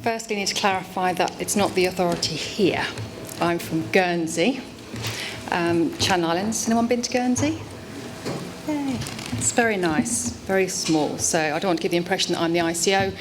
Firstly, I need to clarify that it's not the authority here. I'm from Guernsey, Channel Islands. Anyone been to Guernsey? Yay. It's very nice, very small. So I don't want to give the impression that I'm the ICO.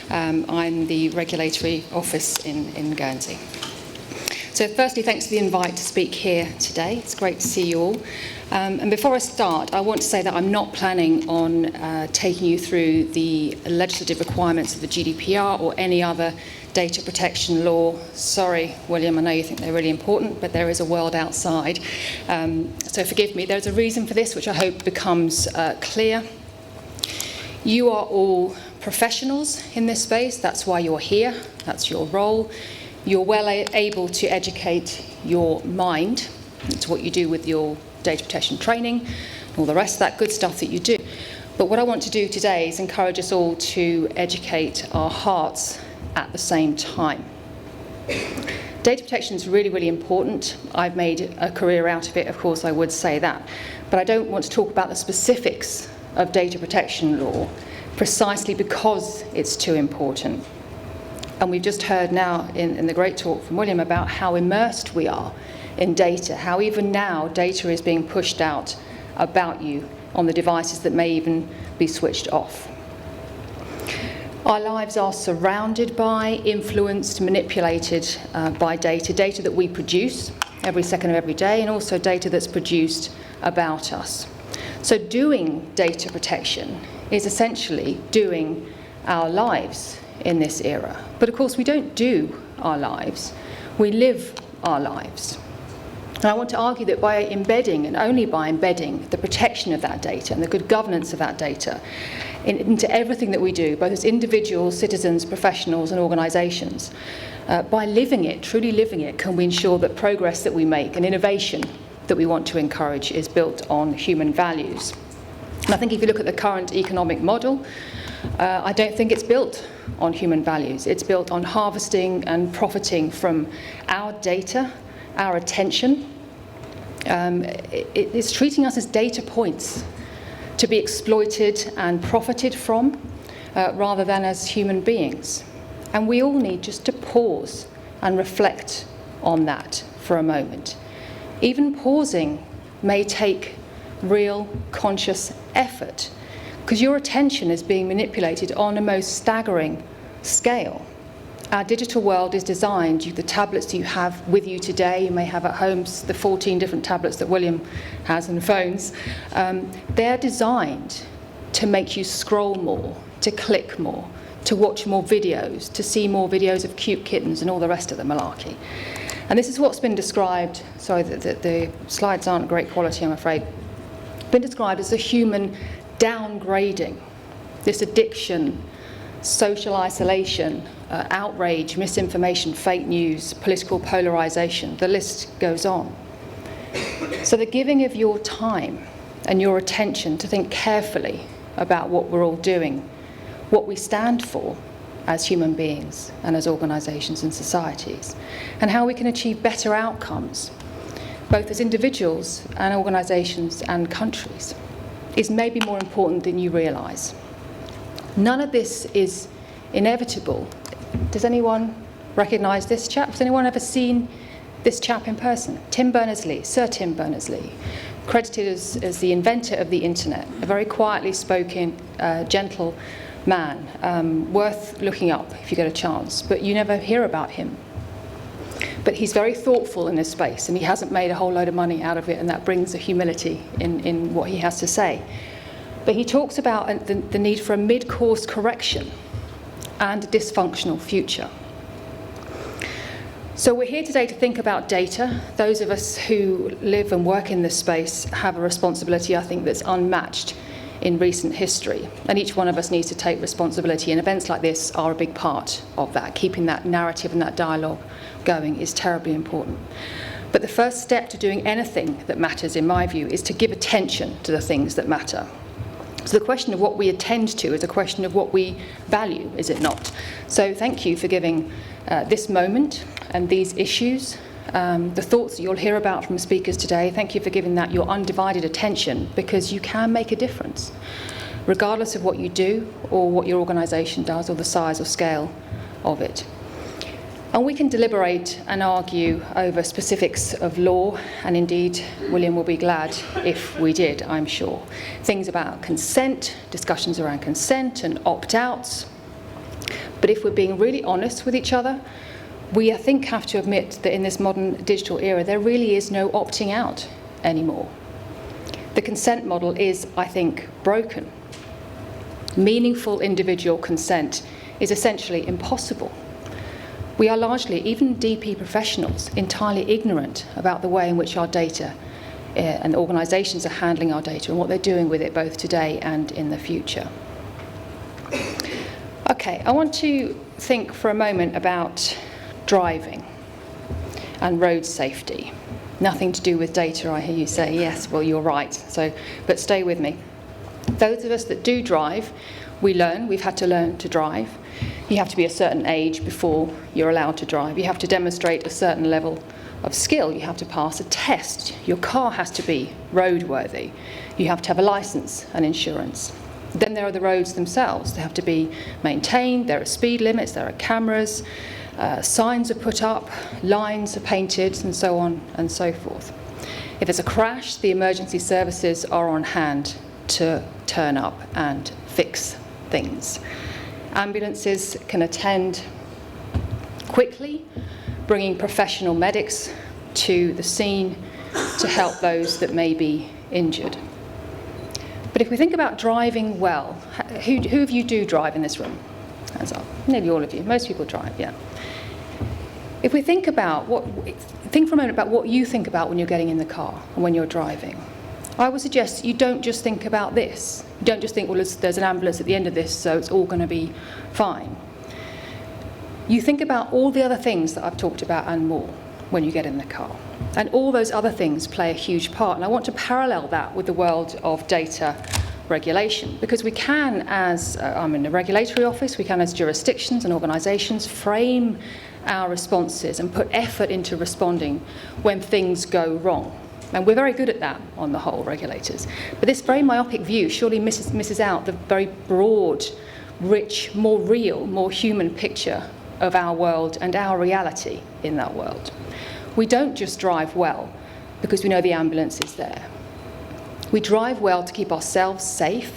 I'm the regulatory office in Guernsey. So firstly, thanks for the invite to speak here today. It's great to see you all. And before I start, I want to say that I'm not planning on taking you through the legislative requirements of the GDPR or any other data protection law. Sorry, William, I know you think they're really important, but there is a world outside. So forgive me. There's a reason for this, which I hope becomes clear. You are all professionals in this space. That's why you're here. That's your role. You're well able to educate your mind. It's what you do with your data protection training and all the rest of that good stuff that you do. But what I want to do today is encourage us all to educate our hearts at the same time. Data protection is really, really important. I've made a career out of it, of course I would say that. But I don't want to talk about the specifics of data protection law precisely because it's too important. And we've just heard now in the great talk from William about how immersed we are in data, how even now data is being pushed out about you on the devices that may even be switched off. Our lives are surrounded by, influenced, manipulated by data that we produce every second of every day, and also data that's produced about us. So doing data protection is essentially doing our lives in this era. But of course we don't do our lives, we live our lives. And I want to argue that by embedding, and only by embedding, the protection of that data and the good governance of that data into everything that we do, both as individuals, citizens, professionals and organisations, by living it, truly living it, can we ensure that progress that we make and innovation that we want to encourage is built on human values. And I think if you look at the current economic model, I don't think it's built on human values. It's built on harvesting and profiting from our data, our attention. It's treating us as data points to be exploited and profited from rather than as human beings. And we all need just to pause and reflect on that for a moment. Even pausing may take real conscious effort, because your attention is being manipulated on a most staggering scale. Our digital world is designed, the tablets you have with you today, you may have at home the 14 different tablets that William has and phones, they're designed to make you scroll more, to click more, to watch more videos, to see more videos of cute kittens and all the rest of the malarkey. And this is what's been described, sorry, the slides aren't great quality, I'm afraid, been described as a human downgrading, this addiction, social isolation, outrage, misinformation, fake news, political polarisation, the list goes on. So the giving of your time and your attention to think carefully about what we're all doing, what we stand for as human beings and as organisations and societies, and how we can achieve better outcomes, both as individuals and organisations and countries, is maybe more important than you realise. None of this is inevitable. Does anyone recognise this chap? Has anyone ever seen this chap in person? Tim Berners-Lee, Sir Tim Berners-Lee, credited as the inventor of the internet, a very quietly spoken, gentle man, worth looking up if you get a chance, but you never hear about him. But he's very thoughtful in this space, and he hasn't made a whole load of money out of it, and that brings a humility in what he has to say. But he talks about the need for a mid-course correction and a dysfunctional future. So we're here today to think about data. Those of us who live and work in this space have a responsibility, I think, that's unmatched in recent history. And each one of us needs to take responsibility, and events like this are a big part of that. Keeping that narrative and that dialogue going is terribly important. But the first step to doing anything that matters, in my view, is to give attention to the things that matter. So the question of what we attend to is a question of what we value, is it not? So thank you for giving this moment and these issues, the thoughts that you'll hear about from speakers today. Thank you for giving that your undivided attention, because you can make a difference, regardless of what you do or what your organisation does or the size or scale of it. And we can deliberate and argue over specifics of law, and indeed William will be glad if we did, I'm sure. Things about consent, discussions around consent and opt-outs. But if we're being really honest with each other, we, I think, have to admit that in this modern digital era, there really is no opting out anymore. The consent model is, I think, broken. Meaningful individual consent is essentially impossible. We are largely, even DP professionals, entirely ignorant about the way in which our data and organisations are handling our data and what they're doing with it both today and in the future. Okay, I want to think for a moment about driving and road safety. Nothing to do with data, I hear you say. Yes, well, you're right. But stay with me. Those of us that do drive, we've had to learn to drive. You have to be a certain age before you're allowed to drive. You have to demonstrate a certain level of skill. You have to pass a test. Your car has to be roadworthy. You have to have a license and insurance. Then there are the roads themselves. They have to be maintained. There are speed limits. There are cameras. Signs are put up. Lines are painted, and so on and so forth. If there's a crash, the emergency services are on hand to turn up and fix things. Ambulances can attend quickly, bringing professional medics to the scene to help those that may be injured. But if we think about driving well, who of you do drive in this room? Hands up. Nearly all of you. Most people drive, yeah. If we think for a moment about what you think about when you're getting in the car and when you're driving. I would suggest you don't just think about this. You don't just think, well, there's an ambulance at the end of this, so it's all going to be fine. You think about all the other things that I've talked about and more when you get in the car. And all those other things play a huge part. And I want to parallel that with the world of data regulation, because we can, as I'm in the regulatory office, we can, as jurisdictions and organisations, frame our responses and put effort into responding when things go wrong. And we're very good at that, on the whole, regulators. But this very myopic view surely misses out the very broad, rich, more real, more human picture of our world and our reality in that world. We don't just drive well because we know the ambulance is there. We drive well to keep ourselves safe,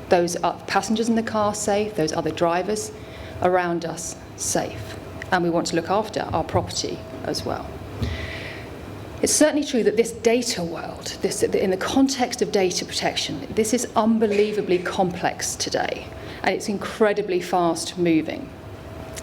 those passengers in the car safe, those other drivers around us safe. And we want to look after our property as well. It's certainly true that this data world, in the context of data protection, this is unbelievably complex today, and it's incredibly fast moving.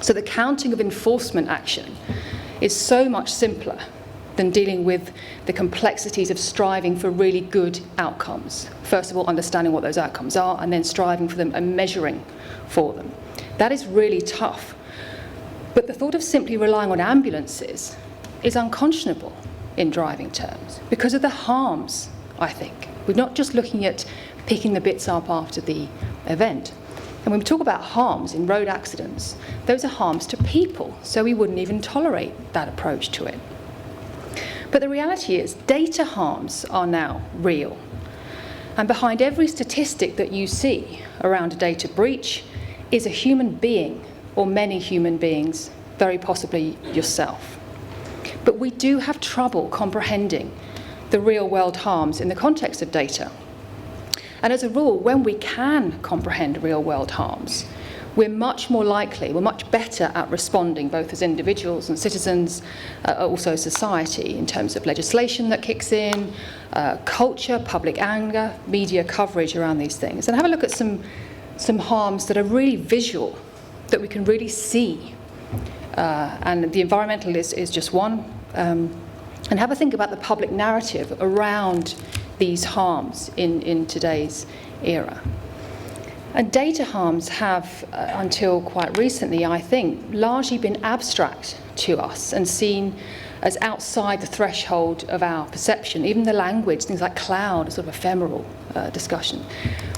So the counting of enforcement action is so much simpler than dealing with the complexities of striving for really good outcomes. First of all, understanding what those outcomes are, and then striving for them and measuring for them. That is really tough. But the thought of simply relying on ambulances is unconscionable in driving terms because of the harms, I think. We're not just looking at picking the bits up after the event. And when we talk about harms in road accidents, those are harms to people, so we wouldn't even tolerate that approach to it. But the reality is, data harms are now real. And behind every statistic that you see around a data breach is a human being, or many human beings, very possibly yourself. But we do have trouble comprehending the real-world harms in the context of data. And as a rule, when we can comprehend real-world harms, we're much more likely, we're much better at responding, both as individuals and citizens, also society, in terms of legislation that kicks in, culture, public anger, media coverage around these things. And have a look at some harms that are really visual, that we can really see. And the environmental is just one. And have a think about the public narrative around these harms in today's era. And data harms have, until quite recently, I think, largely been abstract to us and seen as outside the threshold of our perception. Even the language, things like cloud, a sort of ephemeral discussion.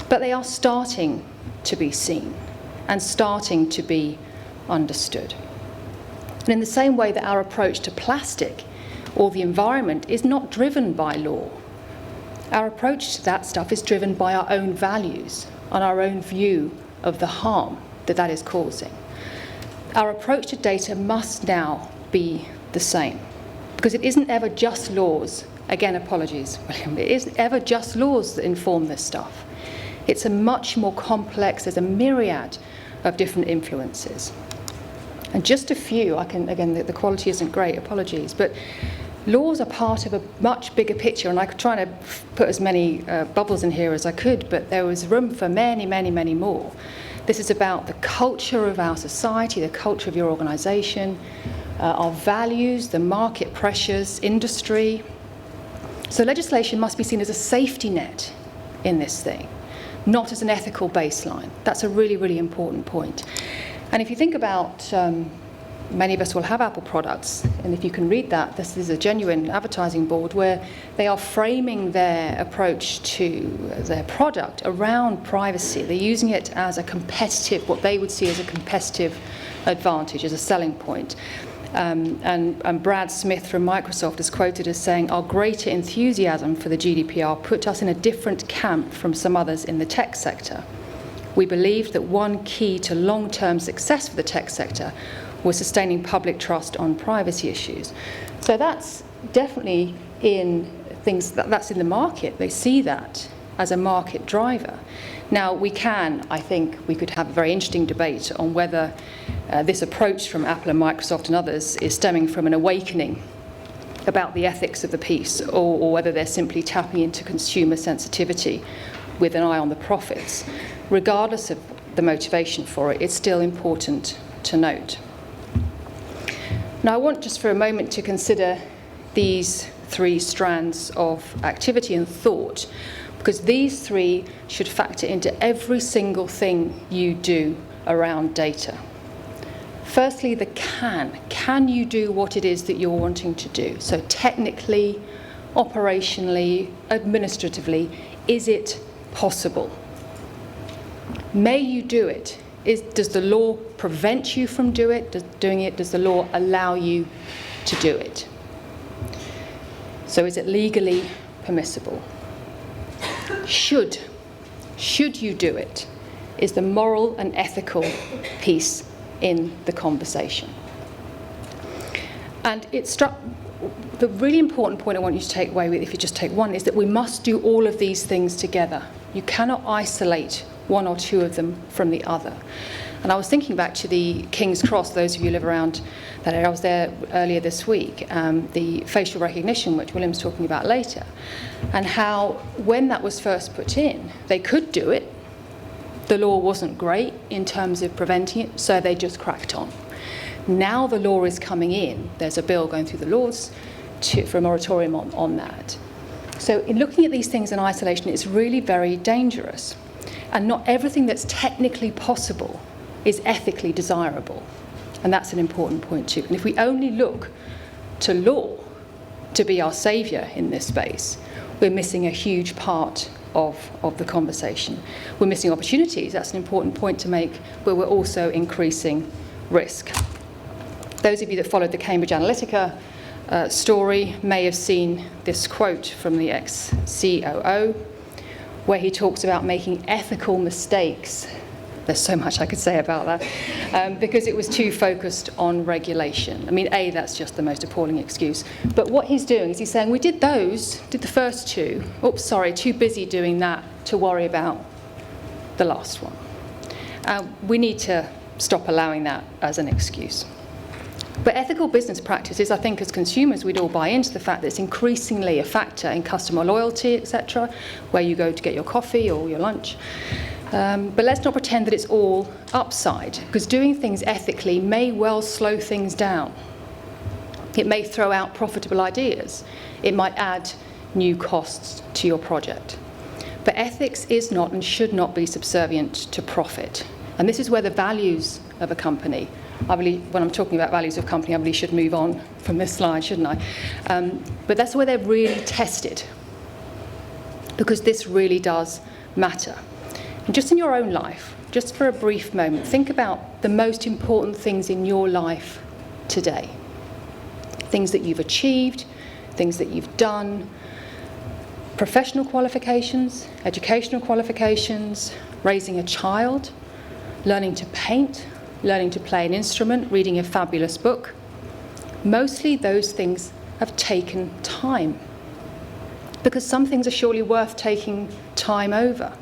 But they are starting to be seen and starting to be understood. And in the same way that our approach to plastic or the environment is not driven by law, our approach to that stuff is driven by our own values and our own view of the harm that is causing. our approach to data must now be the same, because it isn't ever just laws. Again, apologies, William. It isn't ever just laws that inform this stuff. It's a much more complex, there's a myriad of different influences. And just a few, again, the quality isn't great, apologies, but laws are part of a much bigger picture, and I could try to put as many bubbles in here as I could, but there was room for many, many, many more. This is about the culture of our society, the culture of your organisation, our values, the market pressures, industry. So legislation must be seen as a safety net in this thing, not as an ethical baseline. That's a really, really important point. And if you think about, many of us will have Apple products, and if you can read that, this is a genuine advertising board where they are framing their approach to their product around privacy. They're using it as a competitive, what they would see as a competitive advantage, as a selling point. And Brad Smith from Microsoft is quoted as saying, "Our greater enthusiasm for the GDPR put us in a different camp from some others in the tech sector. We believed that one key to long-term success for the tech sector was sustaining public trust on privacy issues." So that's definitely in things, that's in the market. They see that as a market driver. Now, I think we could have a very interesting debate on whether this approach from Apple and Microsoft and others is stemming from an awakening about the ethics of the piece, or whether they're simply tapping into consumer sensitivity with an eye on the profits. Regardless of the motivation for it, it's still important to note. Now, I want just for a moment to consider these three strands of activity and thought, because these three should factor into every single thing you do around data. Firstly, the can. Can you do what it is that you're wanting to do? So technically, operationally, administratively, is it possible? May you do it? Does the law prevent you from doing it? Does the law allow you to do it? So is it legally permissible? Should you do it? Is the moral and ethical piece in the conversation. And it struck, the really important point I want you to take away with, if you just take one, is that we must do all of these things together. You cannot isolate one or two of them from the other. And I was thinking back to the King's Cross, those of you who live around that area. I was there earlier this week, the facial recognition, which William's talking about later, and how when that was first put in, they could do it. The law wasn't great in terms of preventing it, so they just cracked on. Now the law is coming in. There's a bill going through the laws for a moratorium on that. So in looking at these things in isolation, it's really very dangerous. And not everything that's technically possible is ethically desirable. And that's an important point too. And if we only look to law to be our saviour in this space, we're missing a huge part of the conversation. We're missing opportunities. That's an important point to make, but we're also increasing risk. Those of you that followed the Cambridge Analytica story may have seen this quote from the ex-COO, where he talks about making ethical mistakes. There's so much I could say about that, because it was too focused on regulation. I mean, that's just the most appalling excuse. But what he's doing is he's saying, we did the first two. Oops, sorry, too busy doing that to worry about the last one. We need to stop allowing that as an excuse. But ethical business practices, I think as consumers, we'd all buy into the fact that it's increasingly a factor in customer loyalty, etc., where you go to get your coffee or your lunch. But let's not pretend that it's all upside, because doing things ethically may well slow things down. It may throw out profitable ideas. It might add new costs to your project. But ethics is not and should not be subservient to profit. And this is where the values of a company, I believe, when I'm talking about values of a company, I really should move on from this slide, shouldn't I? But that's where they're really tested, because this really does matter. And just in your own life, just for a brief moment, think about the most important things in your life today. Things that you've achieved, things that you've done, professional qualifications, educational qualifications, raising a child, learning to paint, learning to play an instrument, reading a fabulous book. Mostly those things have taken time, because some things are surely worth taking time over.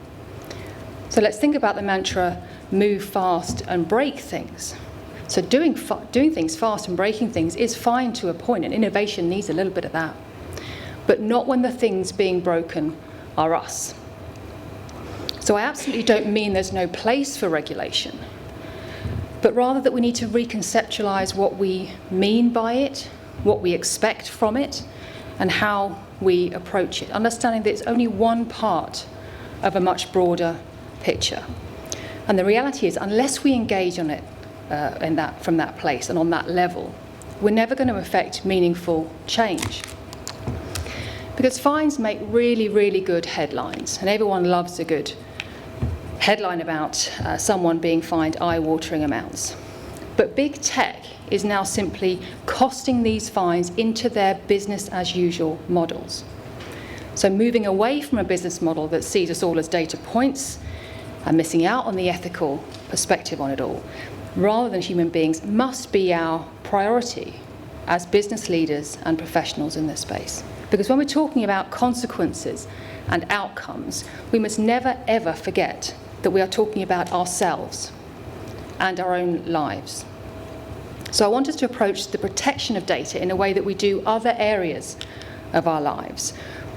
So let's think about the mantra, move fast and break things. So doing things fast and breaking things is fine to a point, and innovation needs a little bit of that. But not when the things being broken are us. So I absolutely don't mean there's no place for regulation, but rather that we need to reconceptualize what we mean by it, what we expect from it, and how we approach it, understanding that it's only one part of a much broader picture. And the reality is, unless we engage on it from that place and on that level, we're never going to affect meaningful change. Because fines make really, really good headlines, and everyone loves a good headline about someone being fined eye-watering amounts. But big tech is now simply costing these fines into their business-as-usual models. So moving away from a business model that sees us all as data points and missing out on the ethical perspective on it all, rather than human beings, must be our priority as business leaders and professionals in this space. Because when we're talking about consequences and outcomes, we must never ever forget that we are talking about ourselves and our own lives. So I want us to approach the protection of data in a way that we do other areas of our lives,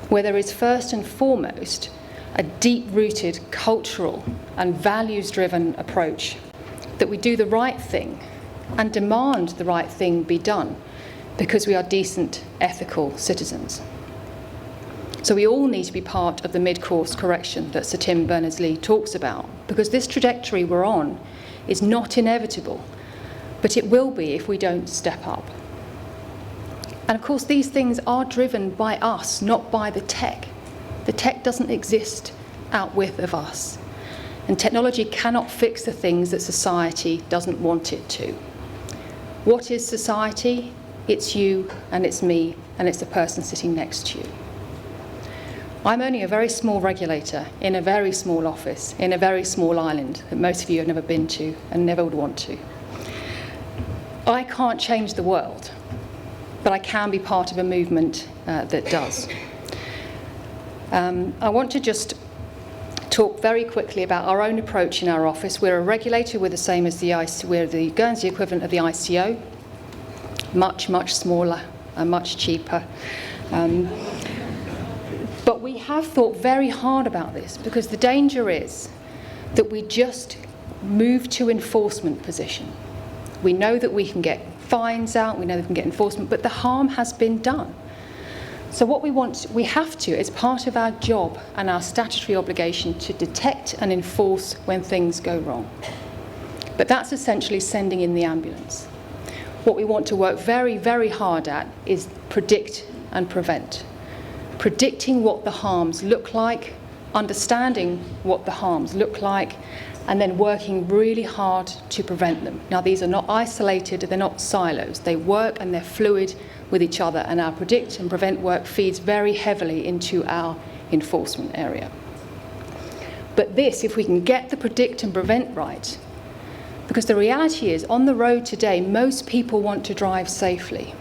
where there is first and foremost a deep-rooted cultural and values-driven approach, that we do the right thing and demand the right thing be done because we are decent, ethical citizens. So we all need to be part of the mid-course correction that Sir Tim Berners-Lee talks about, because this trajectory we're on is not inevitable, but it will be if we don't step up. And of course, these things are driven by us, not by the tech. The tech doesn't exist outwith of us. And technology cannot fix the things that society doesn't want it to. What is society? It's you, and it's me, and it's the person sitting next to you. I'm only a very small regulator in a very small office, in a very small island that most of you have never been to and never would want to. I can't change the world, but I can be part of a movement that does. I want to just talk very quickly about our own approach in our office. We're a regulator. We're the same as we're the Guernsey equivalent of the ICO, much, much smaller and much cheaper. But we have thought very hard about this, because the danger is that we just move to enforcement position. We know that we can get fines out, we know that we can get enforcement, but the harm has been done. So what we have to, as part of our job and our statutory obligation, to detect and enforce when things go wrong. But that's essentially sending in the ambulance. What we want to work very, very hard at is predict and prevent. Predicting what the harms look like, understanding what the harms look like, and then working really hard to prevent them. Now, these are not isolated, they're not silos. They work and they're fluid with each other, and our predict and prevent work feeds very heavily into our enforcement area. But this, if we can get the predict and prevent right, because the reality is, on the road today, most people want to drive safely.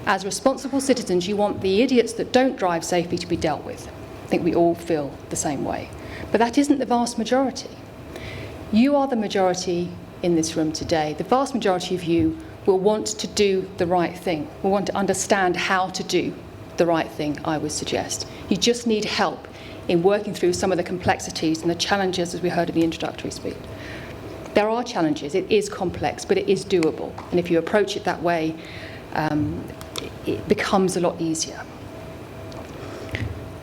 As responsible citizens, you want the idiots that don't drive safely to be dealt with. I think we all feel the same way. But that isn't the vast majority. You are the majority in this room today. The vast majority of you will want to do the right thing, will want to understand how to do the right thing, I would suggest. You just need help in working through some of the complexities and the challenges, as we heard in the introductory speech. There are challenges. It is complex, but it is doable. And if you approach it that way, it becomes a lot easier.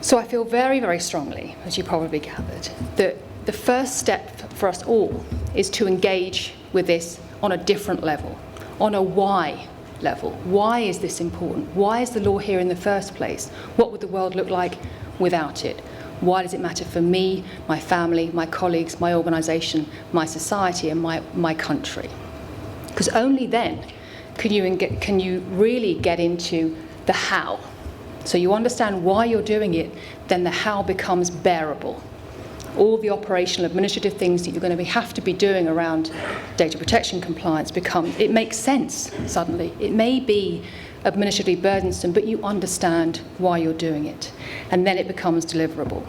So I feel very, very strongly, as you probably gathered, that the first step for us all is to engage with this on a different level, on a why level. Why is this important? Why is the law here in the first place? What would the world look like without it? Why does it matter for me, my family, my colleagues, my organisation, my society, and my country? Because only then can you really get into the how. So you understand why you're doing it, then the how becomes bearable. all the operational administrative things that you're going to have to be doing around data protection compliance it makes sense suddenly. It may be administratively burdensome, but you understand why you're doing it, and then it becomes deliverable.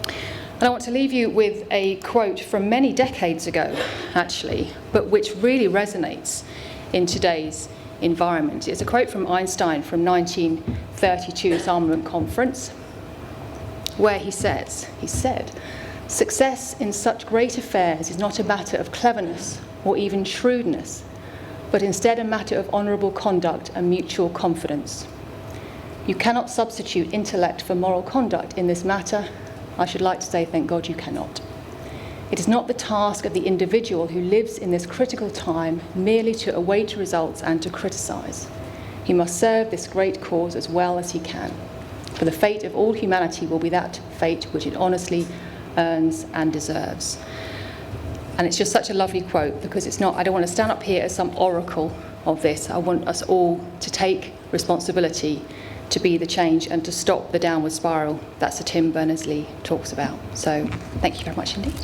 And I want to leave you with a quote from many decades ago, actually, but which really resonates in today's environment. It's a quote from Einstein from 1932's Armament Conference, where he said, "Success in such great affairs is not a matter of cleverness or even shrewdness, but instead a matter of honourable conduct and mutual confidence. You cannot substitute intellect for moral conduct in this matter. I should like to say, thank God you cannot. It is not the task of the individual who lives in this critical time merely to await results and to criticise. He must serve this great cause as well as he can, for the fate of all humanity will be that fate which it honestly earns and deserves." And it's just such a lovely quote, because I don't want to stand up here as some oracle of this. I want us all to take responsibility to be the change and to stop the downward spiral that Sir Tim Berners-Lee talks about. So thank you very much indeed.